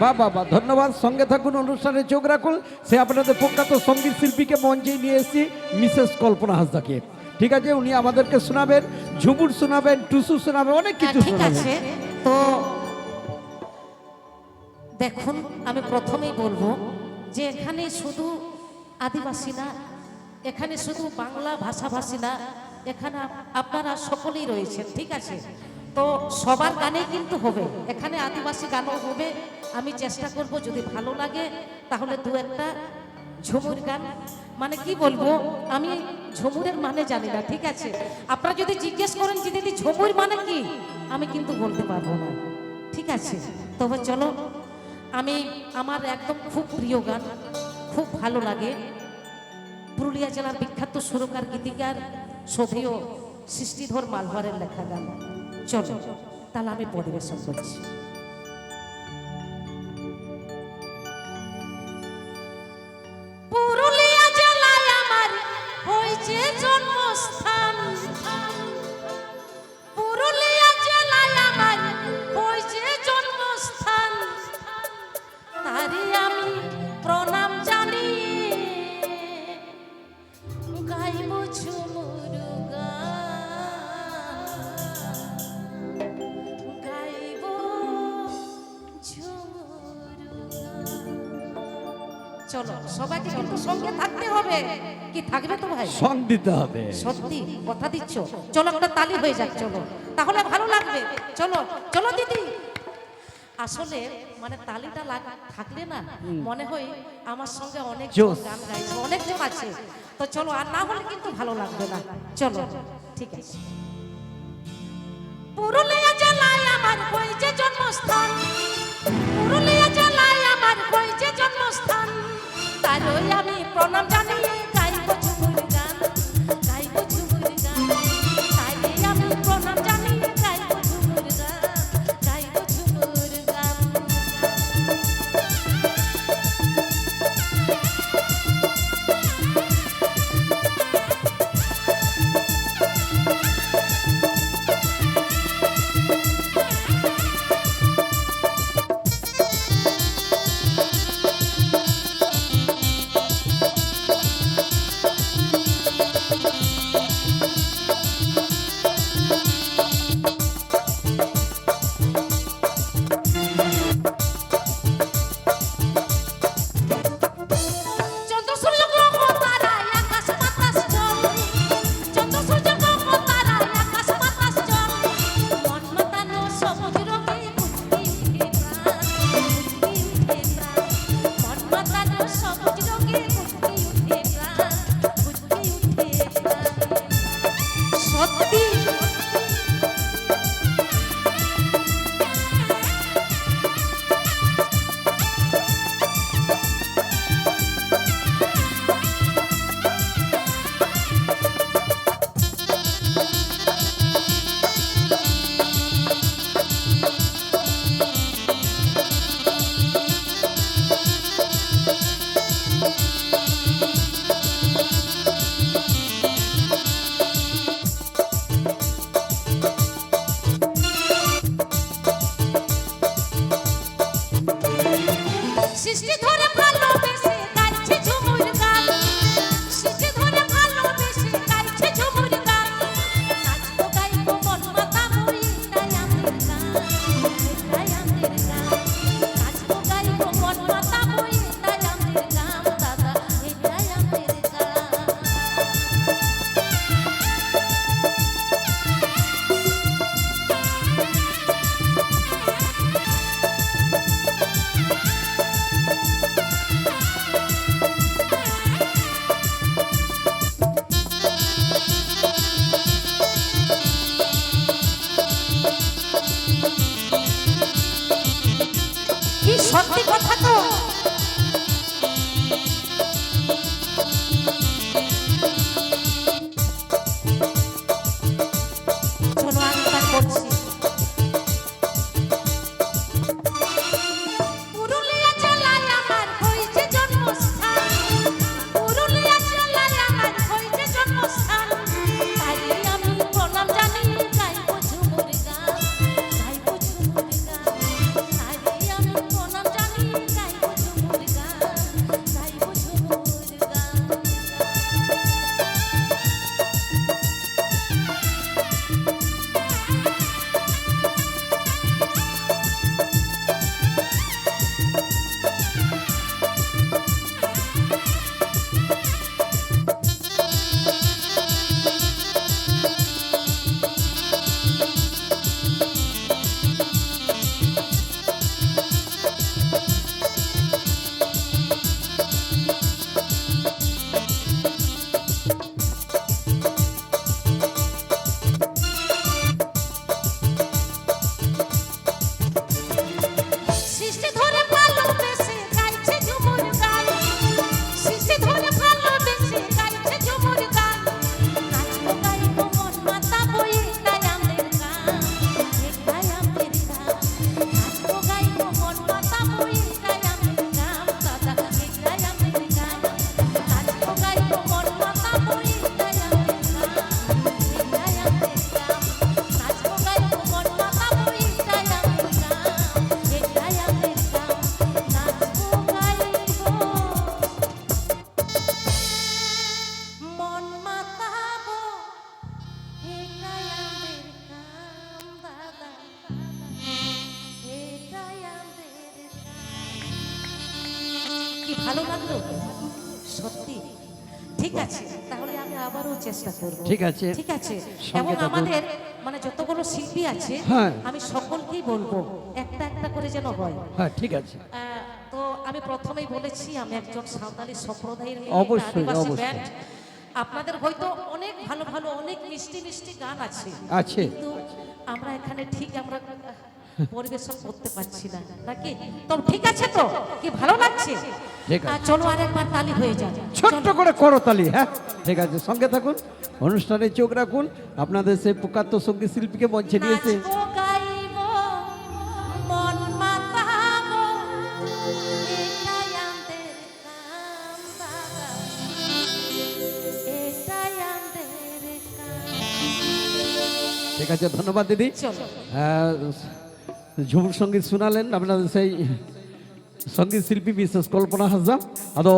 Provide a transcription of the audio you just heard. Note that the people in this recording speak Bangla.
বাহ বাহ, ধন্যবাদ। সঙ্গে থাকুন, অনুষ্ঠানে চোখ রাখুন। সে আপনাদের প্রখ্যাত সঙ্গীত শিল্পীকে মঞ্চে নিয়ে এসেছি, মিসেস কল্পনা হাসদাকে। ঠিক আছে, উনি আমাদেরকে শোনাবেন, ঝুমুর শোনাবেন, টুসু শোনাবেন, অনেক কিছু ঠিক শোনাবেন। আছে, তো দেখুন আমি প্রথমেই বলবো যে এখানে শুধু আদিবাসী না, এখানে শুধু বাংলা ভাষাভাষী না, এখানে আপনারা সকলেই রয়েছেন। ঠিক আছে, তো সবার গানেই কিন্তু হবে, এখানে আদিবাসী গানও হবে। আমি চেষ্টা করব যদি ভালো লাগে তাহলে দু একটা ঝুমুর গান, মানে কি বলবো, আমি ঝুমুরের মানে জানি না। ঠিক আছে, আপনারা যদি জিজ্ঞেস করেন যে দিদি ঝুমুর মানে কি, আমি কিন্তু বলতে পারবো না। ঠিক আছে, তবে চলো, আমি আমার একদম খুব প্রিয় গান, খুব ভালো লাগে, পুরুলিয়া জেলার বিখ্যাত সুরকার গীতিকার সধীয় সৃষ্টিধর মালভারের লেখা গান। চলো তাহলে আমি পরিবেশন করছি। পুরুলিয়া জেলায় আমার হয়েছে জন্মস্থান, পুরুলিয়া জেলায় আমার হয়েছে জন্মস্থান, তারে আমি প্রণাম জানি, গাইব ঝুমুর গান, গাইব ঝুমুর গান। চলো সবাইকে কিন্তু সঙ্গে থাকতে হবে, কি থাকবে তো ভাই? সং দিতে হবে। সত্যি কথা দিচ্ছ? চলো একটা তালি হয়ে যাক, চলো তাহলে ভালো লাগবে। চলো চলো দিদি, আসলে মানে তালিটা থাকলে না মনে হয় আমার সঙ্গে অনেক গান গাইছে, অনেক জন আছে, তো চলো, আর না হলে কিন্তু ভালো লাগবে না। চলো ঠিক আছে। পুরুলিয়া জেলায় আমার হয়েছে জন্মস্থান, পুরুলিয়া জেলায় আমার হয়েছে জন্মস্থান, তারই আমি প্রণাম জানিয়ে গাইব ঝুমুর গান, গাইব ঝুমুর গান, তাই আমি প্রণাম জানিয়ে গাইব ঝুমুর গান, গাইব ঝুমুর গান। সৃষ্টি ধরে ভালোবেসে গাইছে ঝুমুর গান, সৃষ্টি ধরে ভালোবেসে গাইছে ঝুমুর গান, নাচবো গাইবো মন মাথা মুড়ি, এটাই আমাদের গান, এটাই আমাদের গান, নাচবো গাইবো মন মাথা মুড়ি, এটাই আমাদের গান, দাদা এটাই আমাদের গান। কি সত্যি কথা তো, চলো আরেকবার বলছি। পুরুলিয়া জেলায় আমার হয়েছে জন্মস্থান, পুরুলিয়া জেলায় আমার হয়েছে জন্মস্থান, তাই আমি প্রণাম জানিয়ে গাইব ঝুমুর গান, গাইব ঝুমুর গান, তাই আমি প্রণাম জানিয়ে ভালো লাগলো সত্যি? ঠিক আছে, তাহলে আমি আবারও চেষ্টা করব। ঠিক আছে। ঠিক আছে। সঙ্গে এবং থাকুন। আমাদের মানে যতগুলো শিল্পী আছে হ্যাঁ। আমি সকলকেই বলবো একটা একটা করে যেন হয়। হ্যাঁ ঠিক আছে। তো আমি প্রথমেই বলেছি আমি একজন সাঁওতালি সম্প্রদায়ের মেয়ে, অবশ্যই, একটা আদিবাসী অবশ্যই। ব্যান্ড। আপনাদের হয়তো অনেক ভালো ভালো অনেক মিষ্টি মিষ্টি গান আছে, আছে। কিন্তু আমরা এখানে ঠিক আমরা পরিবেশন করতে পারছি না, নাকি? তো ঠিক আছে, তো কি ভালো লাগছে? ঠিক আছে। চলো আরেকবার তালি হয়ে যাবে। ছোট্ট করে করতালি। হ্যাঁ ঠিক আছে, সঙ্গে থাকুন, অনুষ্ঠানে চোখ রাখুন। আপনাদের সেই প্রখ্যাত সঙ্গীত শিল্পীকে মঞ্চে নিয়েছে নাচবো, গাইবো, মন মাতাবো, এটাই আমাদের কাম বাবা, এটাই আমাদের কাম। ঠিক আছে, ধন্যবাদ দিদি। চলো। ঝুমুর সঙ্গীত শোনালেন আপনাদের সেই সঙ্গীত শিল্পী মিসেস কল্পনা হাসদা। আদৌ